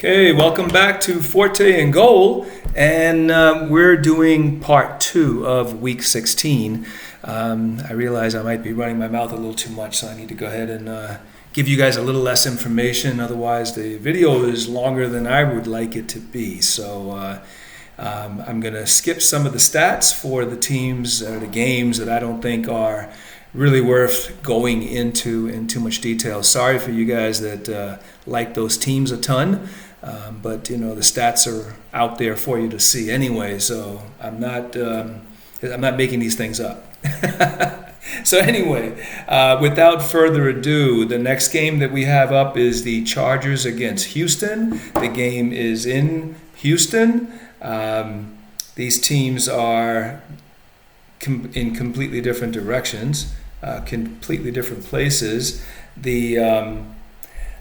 Okay, welcome back to Forte and Goal, and we're doing part 2 of week 16. I realize I might be running my mouth a little too much, so I need to go ahead and give you guys a little less information. Otherwise, the video is longer than I would like it to be. So I'm going to skip some of the stats for the teams or the games that I don't think are really worth going into in too much detail. Sorry for you guys that like those teams a ton. But the stats are out there for you to see anyway, so I'm not making these things up. So anyway, without further ado, the next game that we have up is the Chargers against Houston. The game is in Houston. These teams are in completely different directions, completely different places.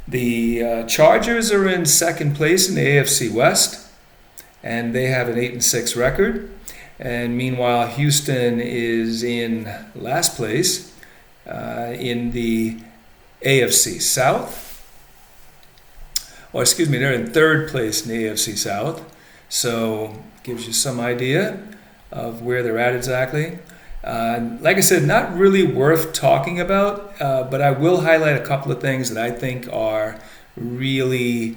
The Chargers are in second place in the AFC West, and they have an 8-6 record. And meanwhile, Houston is in last place in the AFC South. Or excuse me, they're in third place in the AFC South. So gives you some idea of where they're at exactly. Like I said, not really worth talking about, but I will highlight a couple of things that I think are really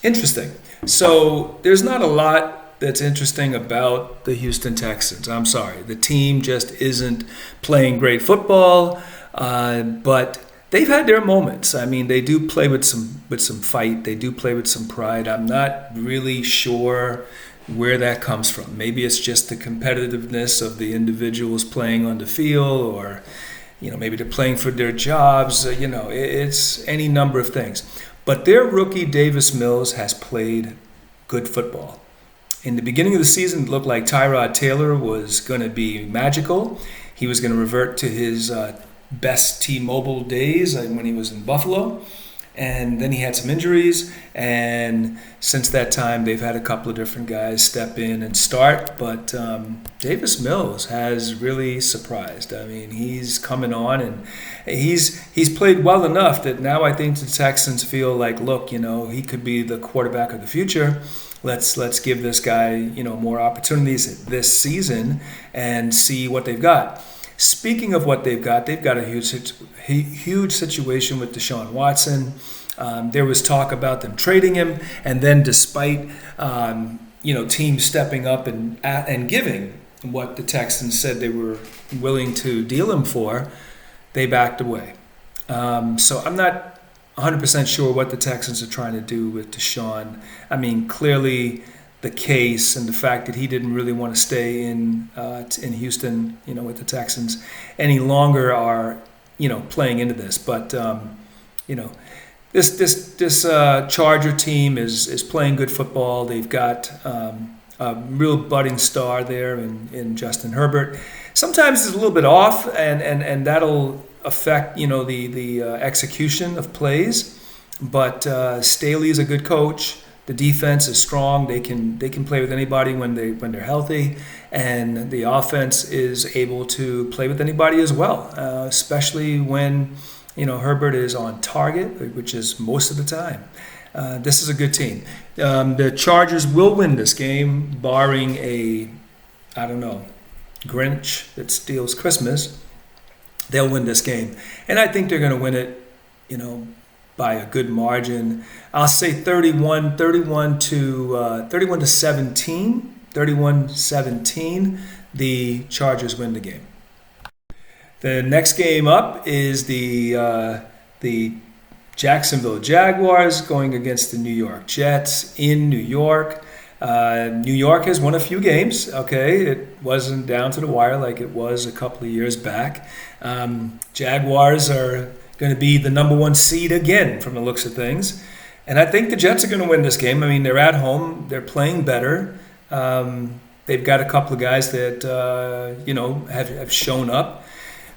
interesting. So there's not a lot that's interesting about the Houston Texans. I'm sorry. The team just isn't playing great football, but they've had their moments. I mean, they do play with some fight. They do play with some pride. I'm not really sure where that comes from. Maybe it's just the competitiveness of the individuals playing on the field, or maybe they're playing for their jobs. It's any number of things. But their rookie Davis Mills has played good football. In the beginning of the season, it looked like Tyrod Taylor was going to be magical. He was going to revert to his best T-Mobile days when he was in Buffalo. And then he had some injuries, and since that time, they've had a couple of different guys step in and start. But Davis Mills has really surprised. I mean, he's coming on, and he's played well enough that now I think the Texans feel like, look, he could be the quarterback of the future. Let's give this guy, more opportunities this season and see what they've got. Speaking of what they've got a huge situation with Deshaun Watson. There was talk about them trading him, and then despite teams stepping up and giving what the Texans said they were willing to deal him for, they backed away. So I'm not 100% sure what the Texans are trying to do with Deshaun. I mean, clearly the case and the fact that he didn't really want to stay in Houston, with the Texans any longer are, playing into this. But this Charger team is playing good football. They've got a real budding star there in Justin Herbert. Sometimes it's a little bit off, and that'll affect the execution of plays. But Staley is a good coach. The defense is strong. They can play with anybody when they're healthy, and the offense is able to play with anybody as well, especially when Herbert is on target, which is most of the time. This is a good team. The Chargers will win this game, barring a Grinch that steals Christmas. They'll win this game, and I think they're going to win it, by a good margin. I'll say 31 to 17. The Chargers win the game. The next game up is the Jacksonville Jaguars going against the New York Jets in New York. New York has won a few games. Okay, it wasn't down to the wire like it was a couple of years back. Jaguars are going to be the number 1 seed again from the looks of things. And I think the Jets are going to win this game. I mean, they're at home. They're playing better. They've got a couple of guys that, have shown up.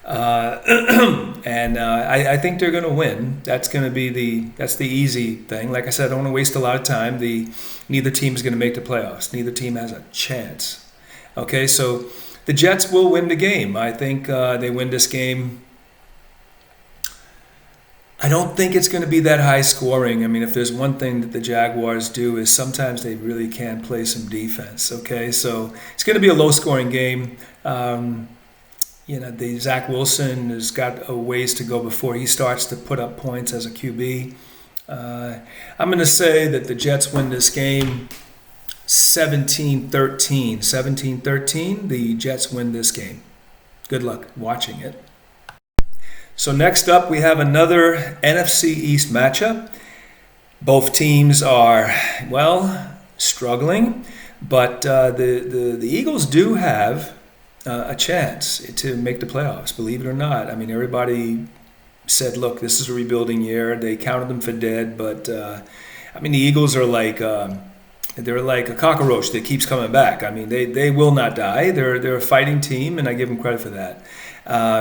And I think they're going to win. That's going to be the easy thing. Like I said, I don't want to waste a lot of time. Neither team is going to make the playoffs. Neither team has a chance. Okay, so the Jets will win the game. I think they win this game I don't think it's going to be that high scoring. I mean, if there's one thing that the Jaguars do is sometimes they really can play some defense. Okay, so it's going to be a low scoring game. The Zach Wilson has got a ways to go before he starts to put up points as a QB. I'm going to say that the Jets win this game 17-13. 17-13, the Jets win this game. Good luck watching it. So next up, we have another NFC East matchup. Both teams are, struggling, but the Eagles do have a chance to make the playoffs, believe it or not. I mean, everybody said, look, this is a rebuilding year. They counted them for dead, but the Eagles are they're like a cockroach that keeps coming back. I mean, they will not die. They're a fighting team, and I give them credit for that.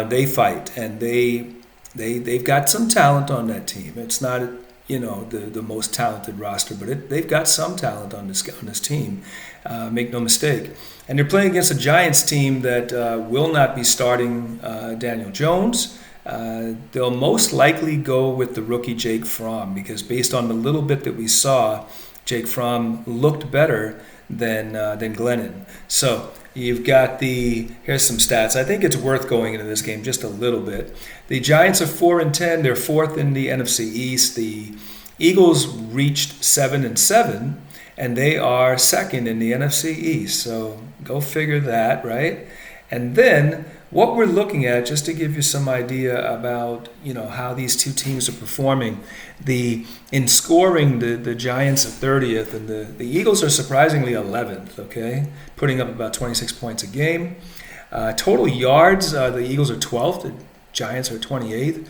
They fight, and they've got some talent on that team. It's not the most talented roster, but they've got some talent on this team. Make no mistake. And they're playing against a Giants team that will not be starting Daniel Jones. They'll most likely go with the rookie Jake Fromm because based on the little bit that we saw, Jake Fromm looked better than Glennon. So you've got here's some stats. I think it's worth going into this game just a little bit. The Giants are 4-10. They're fourth in the NFC East. The Eagles reached 7-7, and they are second in the NFC East. So go figure that, right? And then what we're looking at, just to give you some idea about how these two teams are performing, in scoring the Giants are 30th and the Eagles are surprisingly 11th, okay, putting up about 26 points a game. Total yards, the Eagles are 12th, the Giants are 28th.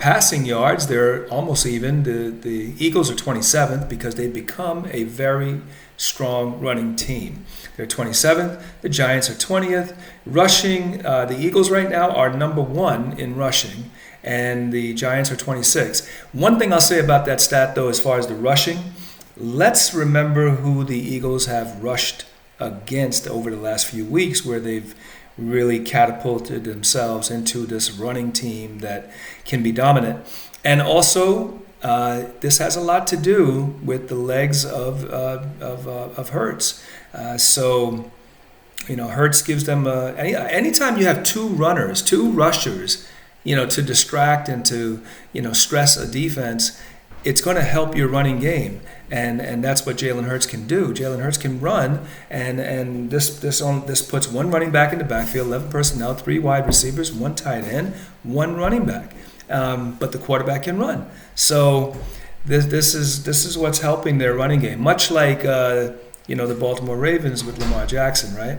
Passing yards, they're almost even. The Eagles are 27th because they've become a very strong running team. They're 27th. The Giants are 20th. Rushing, the Eagles right now are number 1 in rushing, and the Giants are 26th. One thing I'll say about that stat, though, as far as the rushing, let's remember who the Eagles have rushed against over the last few weeks, where they've really catapulted themselves into this running team that can be dominant. And also, this has a lot to do with the legs of Hurts. So Hurts gives them anytime you have two rushers, to distract and to stress a defense, it's going to help your running game, and that's what Jalen Hurts can do. Jalen Hurts can run, and this puts one running back in the backfield, 11 personnel, 3 wide receivers, 1 tight end, 1 running back. But the quarterback can run. So this is what's helping their running game, much like the Baltimore Ravens with Lamar Jackson, right?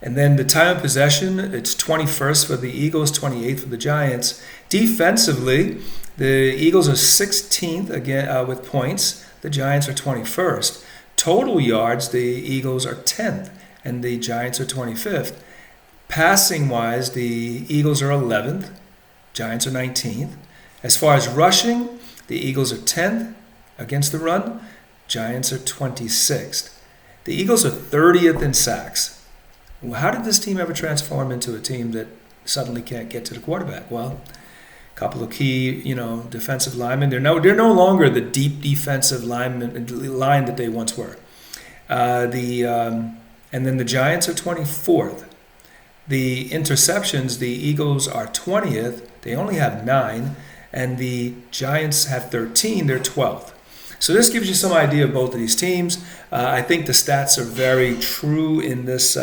And then the time of possession, it's 21st for the Eagles, 28th for the Giants. Defensively, the Eagles are 16th again with points. The Giants are 21st. Total yards, the Eagles are 10th, and the Giants are 25th. Passing-wise, the Eagles are 11th. Giants are 19th. As far as rushing, the Eagles are 10th against the run. Giants are 26th. The Eagles are 30th in sacks. How did this team ever transform into a team that suddenly can't get to the quarterback? Well, a couple of key, defensive linemen. They're no longer the deep defensive line that they once were. And then the Giants are 24th. The interceptions, the Eagles are 20th. They only have 9, and the Giants have 13. They're 12th. So this gives you some idea of both of these teams. I think the stats are very true in this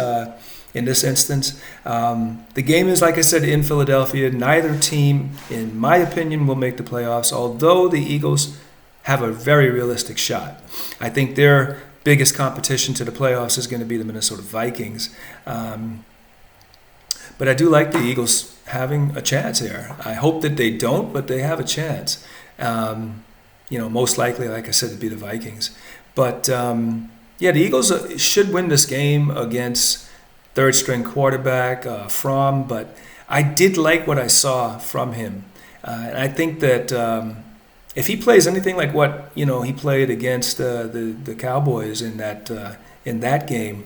instance. The game is, like I said, in Philadelphia. Neither team, in my opinion, will make the playoffs, although the Eagles have a very realistic shot. I think their biggest competition to the playoffs is going to be the Minnesota Vikings. But I do like the Eagles having a chance here. I hope that they don't, but they have a chance. Most likely, like I said, to be the Vikings. But, the Eagles should win this game against third-string quarterback Fromm, but I did like what I saw from him. And I think that if he plays anything like what, he played against the Cowboys in that game,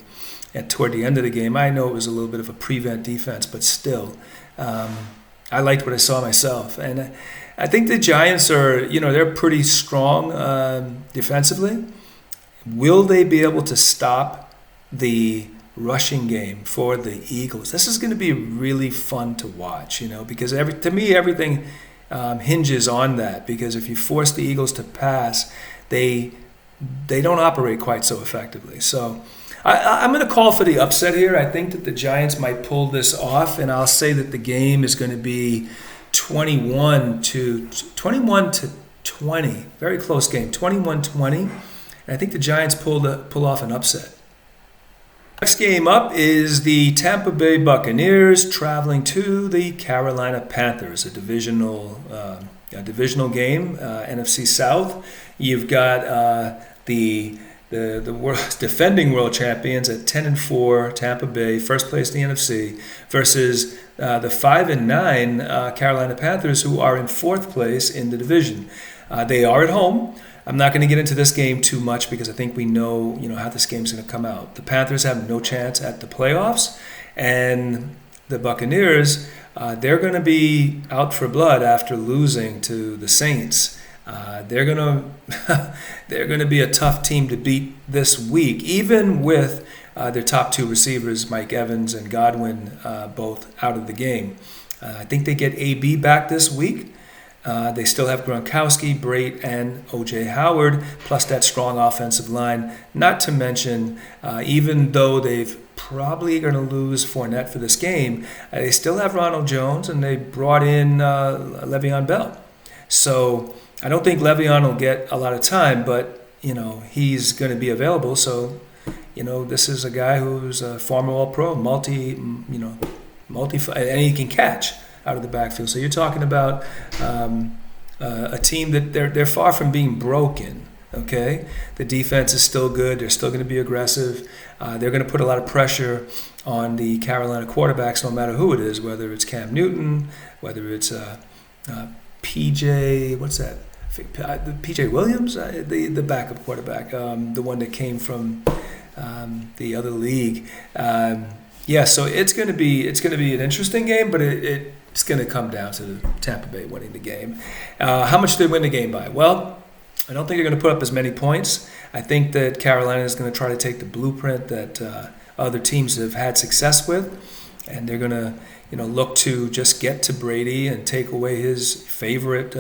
and toward the end of the game, I know it was a little bit of a prevent defense, but still, I liked what I saw myself. And I think the Giants are, they're pretty strong defensively. Will they be able to stop the rushing game for the Eagles? This is going to be really fun to watch, because to me, everything hinges on that. Because if you force the Eagles to pass, they don't operate quite so effectively. So I'm going to call for the upset here. I think that the Giants might pull this off, and I'll say that the game is going to be 21 to 20. Very close game, 21-20. And I think the Giants pull off an upset. Next game up is the Tampa Bay Buccaneers traveling to the Carolina Panthers, a divisional game, NFC South. You've got the defending world champions at 10-4 Tampa Bay, first place in the NFC, versus the 5-9 Carolina Panthers, who are in fourth place in the division. They are at home. I'm not going to get into this game too much because I think we know, how this game's going to come out. The Panthers have no chance at the playoffs, and the Buccaneers, they're going to be out for blood after losing to the Saints. They're going to be a tough team to beat this week, even with their top two receivers, Mike Evans and Godwin, both out of the game. I think they get AB back this week. They still have Gronkowski, Brate, and O.J. Howard, plus that strong offensive line. Not to mention, even though they've probably going to lose Fournette for this game, they still have Ronald Jones, and they brought in Le'Veon Bell. So I don't think Le'Veon will get a lot of time, but, he's going to be available. So, this is a guy who's a former All-Pro, and he can catch out of the backfield. So you're talking about a team that they're far from being broken. Okay, the defense is still good. They're still going to be aggressive. They're going to put a lot of pressure on the Carolina quarterbacks, no matter who it is, whether it's Cam Newton, whether it's PJ. What's that? PJ Williams, the backup quarterback, the one that came from the other league. So it's going to be an interesting game, but it's going to come down to the Tampa Bay winning the game. How much do they win the game by? Well, I don't think they're going to put up as many points. I think that Carolina is going to try to take the blueprint that other teams have had success with, and they're going to look to just get to Brady and take away his favorite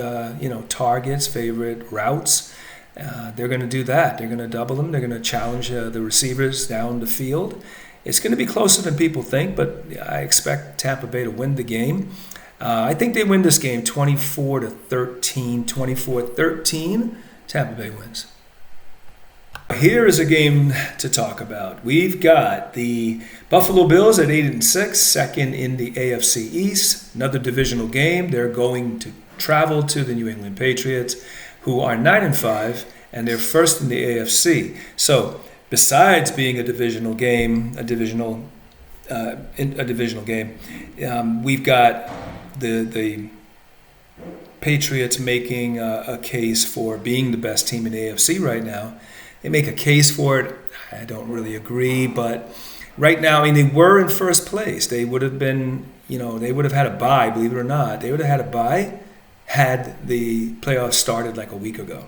targets, favorite routes. They're going to do that. They're going to double them. They're going to challenge the receivers down the field. It's going to be closer than people think, but I expect Tampa Bay to win the game. I think they win this game 24-13. 24-13, Tampa Bay wins. Here is a game to talk about. We've got the Buffalo Bills at 8-6, second in the AFC East. Another divisional game. They're going to travel to the New England Patriots, who are 9-5, and they're first in the AFC. So, besides being a divisional game, we've got the Patriots making a case for being the best team in the AFC right now. They make a case for it. I don't really agree, but right now, they were in first place. They would have been, they would have had a bye, believe it or not. They would have had a bye had the playoffs started like a week ago.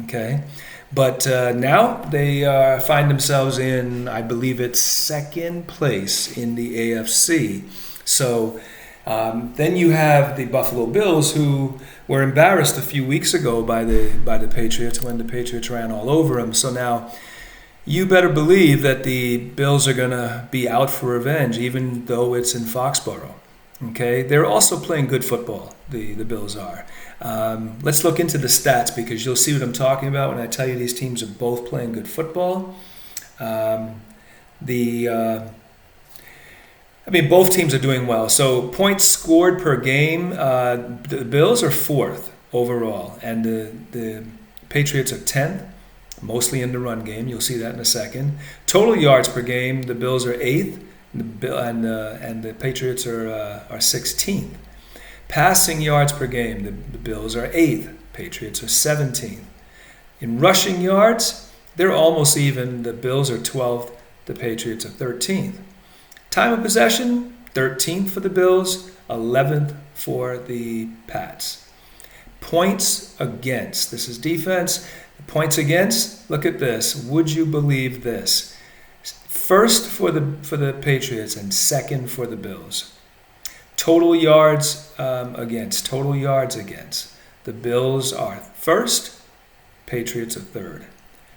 Okay? But now they find themselves in, I believe it's second place in the AFC. So then you have the Buffalo Bills, who were embarrassed a few weeks ago by the Patriots when the Patriots ran all over them. So now you better believe that the Bills are going to be out for revenge, even though it's in Foxborough. Okay, they're also playing good football. The Bills are. Let's look into the stats because you'll see what I'm talking about when I tell you these teams are both playing good football. Both teams are doing well. So points scored per game, the Bills are fourth overall, and the Patriots are 10th, mostly in the run game. You'll see that in a second. Total yards per game, the Bills are 8th, and the Patriots are 16th. Passing yards per game, the Bills are 8th, Patriots are 17th. In rushing yards, they're almost even. The Bills are 12th, the Patriots are 13th. Time of possession, 13th for the Bills, 11th for the Pats. Points against. This is defense. Points against. Look at this. Would you believe this? First for the Patriots and second for the Bills. Total yards against. Total yards against. The Bills are first. Patriots are third.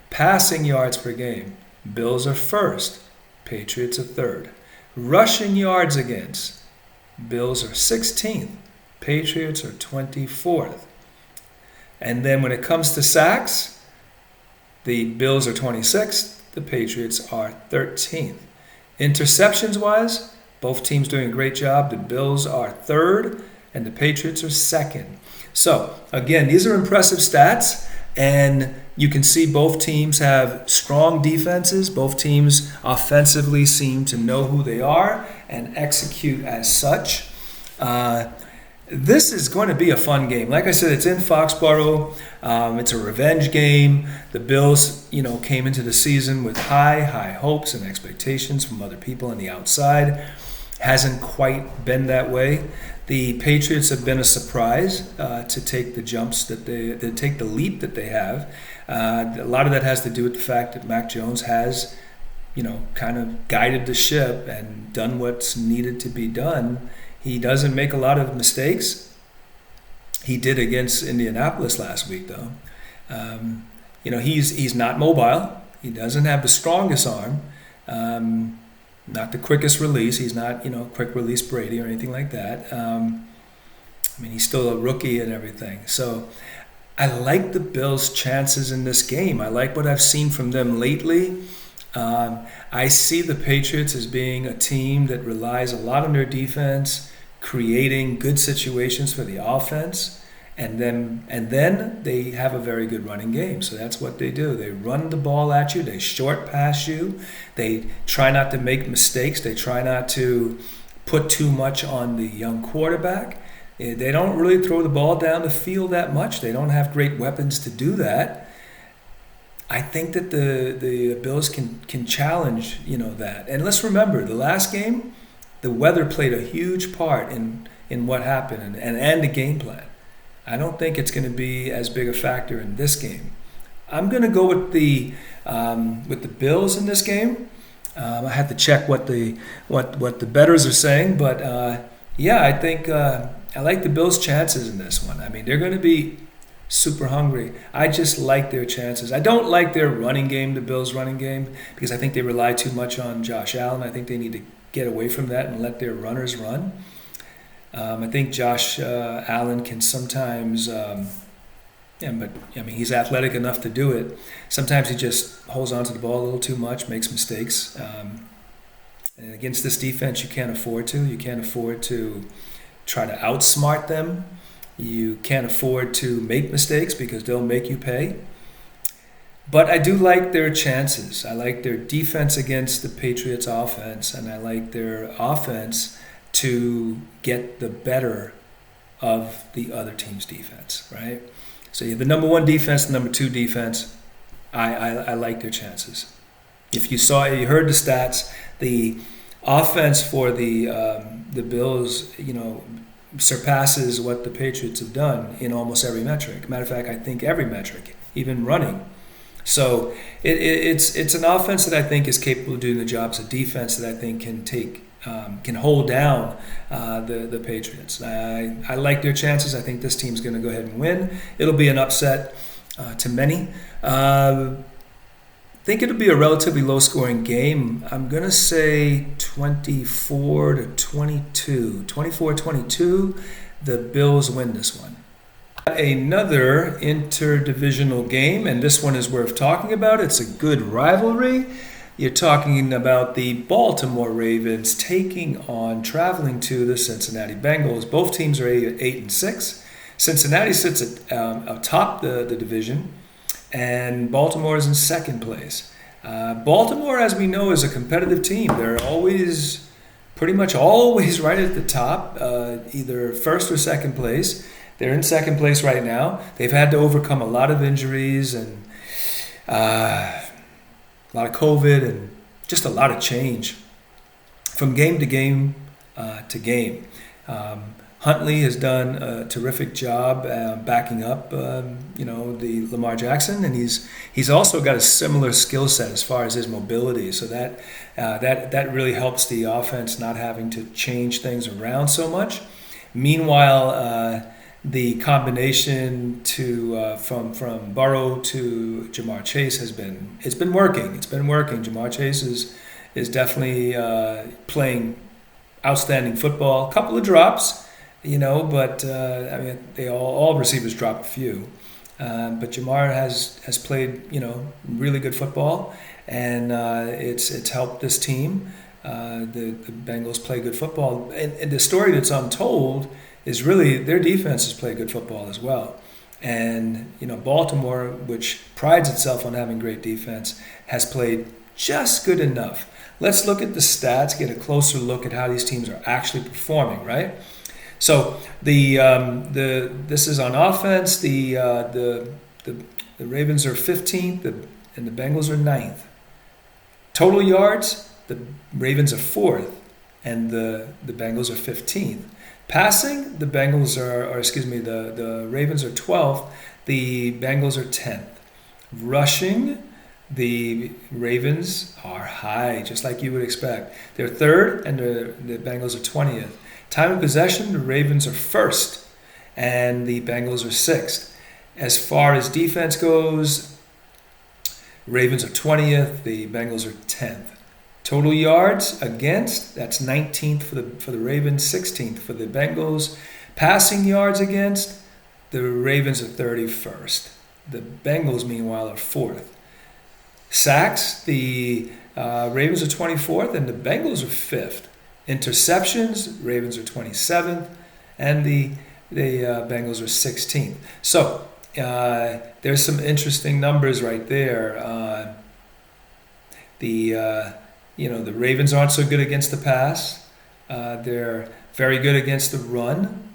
Passing yards per game. Bills are first. Patriots are third. Rushing yards against. Bills are 16th. Patriots are 24th. And then when it comes to sacks, the Bills are 26th. The Patriots are 13th. Interceptions-wise, both teams doing a great job. The Bills are third, and the Patriots are second. So, again, these are impressive stats, and you can see both teams have strong defenses. Both teams offensively seem to know who they are and execute as such. This is going to be a fun game. Like I said, it's in Foxborough. It's a revenge game. The Bills, came into the season with high hopes and expectations from other people on the outside. Hasn't quite been that way. The Patriots have been a surprise to take the jumps that they take the leap that they have. A lot of that has to do with the fact that Mac Jones has, kind of guided the ship and done what's needed to be done. He doesn't make a lot of mistakes. He did against Indianapolis last week, though. He's not mobile. He doesn't have the strongest arm. Not the quickest release. He's not, quick release Brady or anything like that. He's still a rookie and everything. So I like the Bills' chances in this game. I like what I've seen from them lately. I see the Patriots as being a team that relies a lot on their defense, creating good situations for the offense, and then they have a very good running game. So that's what they do. They run the ball at you. They short pass you. They try not to make mistakes. They try not to put too much on the young quarterback. They don't really throw the ball down the field that much. They don't have great weapons to do that. I think that the Bills can challenge, that. And let's remember, the last game, the weather played a huge part in what happened and the game plan. I don't think it's going to be as big a factor in this game. I'm going to go with the Bills in this game. I have to check what the bettors are saying, but I think I like the Bills' chances in this one. They're going to be super hungry. I just like their chances. I don't like their running game, the Bills' running game, because I think they rely too much on Josh Allen. I think they need to get away from that and let their runners run. I think Josh Allen can sometimes, he's athletic enough to do it. Sometimes he just holds on to the ball a little too much, makes mistakes. And against this defense, you can't afford to. You can't afford to try to outsmart them. You can't afford to make mistakes because they'll make you pay. But I do like their chances. I like their defense against the Patriots offense, and I like their offense to get the better of the other team's defense, right? So you have the number one defense, the number two defense. I like their chances. If you heard the stats, the offense for the Bills, surpasses what the Patriots have done in almost every metric. Matter of fact, I think every metric, even running. So it's an offense that I think is capable of doing the jobs of defense that I think can hold down the Patriots. I like their chances. I think this team's going to go ahead and win. It'll be an upset to many. I think it'll be a relatively low-scoring game. I'm going to say 24-22. 24-22, the Bills win this one. Another interdivisional game, and this one is worth talking about. It's a good rivalry. You're talking about the Baltimore Ravens traveling to the Cincinnati Bengals. Both teams are 8-6. Cincinnati sits atop the division, and Baltimore is in second place. Baltimore, as we know, is a competitive team. They're pretty much always right at the top, either first or second place. They're in second place right now. They've had to overcome a lot of injuries and a lot of COVID and just a lot of change from game to game to game. Huntley has done a terrific job backing up, the Lamar Jackson, and he's also got a similar skill set as far as his mobility. So that really helps the offense not having to change things around so much. Meanwhile, the combination from Burrow to Ja'Marr Chase has been working. It's been working. Ja'Marr Chase is definitely playing outstanding football. A couple of drops. But they all receivers drop a few. But Ja'Marr has played, really good football, and it's helped this team. The Bengals play good football, and the story that's untold is really their defenses play good football as well. And Baltimore, which prides itself on having great defense, has played just good enough. Let's look at the stats, get a closer look at how these teams are actually performing, right? So this is on offense. The Ravens are 15th, and the Bengals are 9th. Total yards, the Ravens are 4th, and the Bengals are 15th. Passing, the Ravens are 12th, the Bengals are 10th. Rushing, the Ravens are high, just like you would expect. They're 3rd, and the Bengals are 20th. Time of possession, the Ravens are 1st, and the Bengals are 6th. As far as defense goes, Ravens are 20th, the Bengals are 10th. Total yards against, that's 19th for the Ravens, 16th for the Bengals. Passing yards against, the Ravens are 31st. The Bengals, meanwhile, are 4th. Sacks, the Ravens are 24th, and the Bengals are 5th. Interceptions, Ravens are 27th, and the Bengals are 16th. So there's some interesting numbers right there. The Ravens aren't so good against the pass. They're very good against the run.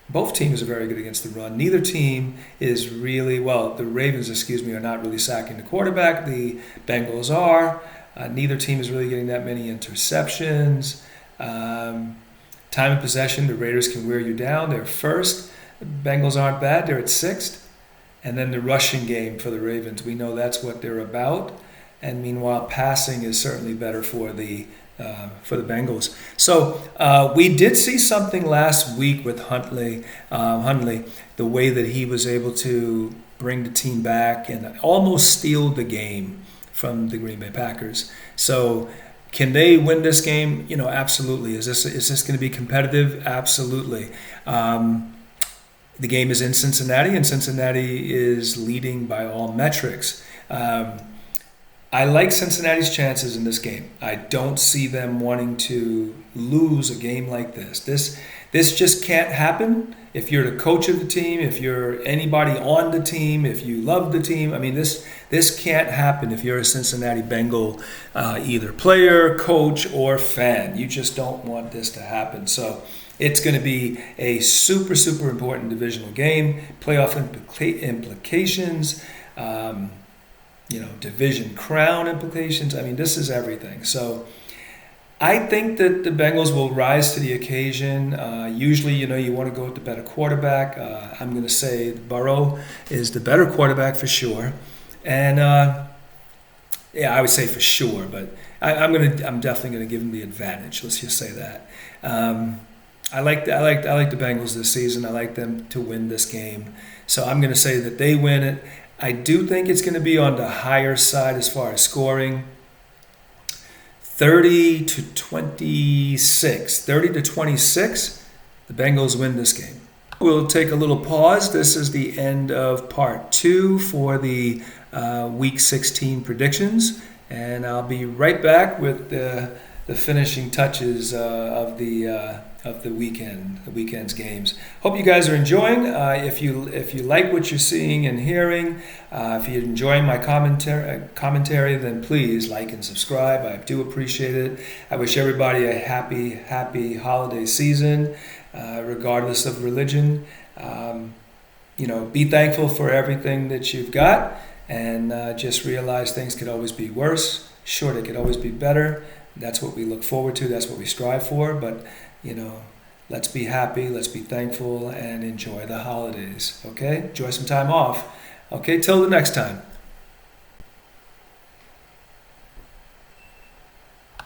Both teams are very good against the run. Neither team is really, the Ravens, are not really sacking the quarterback. The Bengals are. Neither team is really getting that many interceptions. Time of possession, the Raiders can wear you down. They're 1st. The Bengals aren't bad. They're at 6th. And then the rushing game for the Ravens. We know that's what they're about. And meanwhile, passing is certainly better for the Bengals. So we did see something last week with Huntley, the way that he was able to bring the team back and almost steal the game from the Green Bay Packers. So can they win this game? Absolutely. Is this going to be competitive? Absolutely. The game is in Cincinnati, and Cincinnati is leading by all metrics. I like Cincinnati's chances in this game. I don't see them wanting to lose a game like this. This just can't happen. If you're the coach of the team, if you're anybody on the team, if you love the team, this can't happen if you're a Cincinnati Bengal, either player, coach, or fan. You just don't want this to happen. So it's going to be a super, super important divisional game, playoff implications, division crown implications. This is everything. So I think that the Bengals will rise to the occasion. Usually, you want to go with the better quarterback. I'm going to say Burrow is the better quarterback for sure. And I would say for sure, but I'm definitely going to give him the advantage. Let's just say that. I like the Bengals this season. I like them to win this game. So I'm going to say that they win it. I do think it's going to be on the higher side as far as scoring. 30-26. 30-26, the Bengals win this game. We'll take a little pause. This is the end of part 2 for the Week 16 predictions. And I'll be right back with the finishing touches of the weekend's games. Hope you guys are enjoying. If you like what you're seeing and hearing, if you're enjoying my commentary, then please like and subscribe. I do appreciate it. I wish everybody a happy holiday season, regardless of religion. Be thankful for everything that you've got, and just realize things could always be worse. Sure, they could always be better. That's what we look forward to. That's what we strive for. But Let's be happy, let's be thankful, and enjoy the holidays. Okay? Enjoy some time off. Okay, till the next time.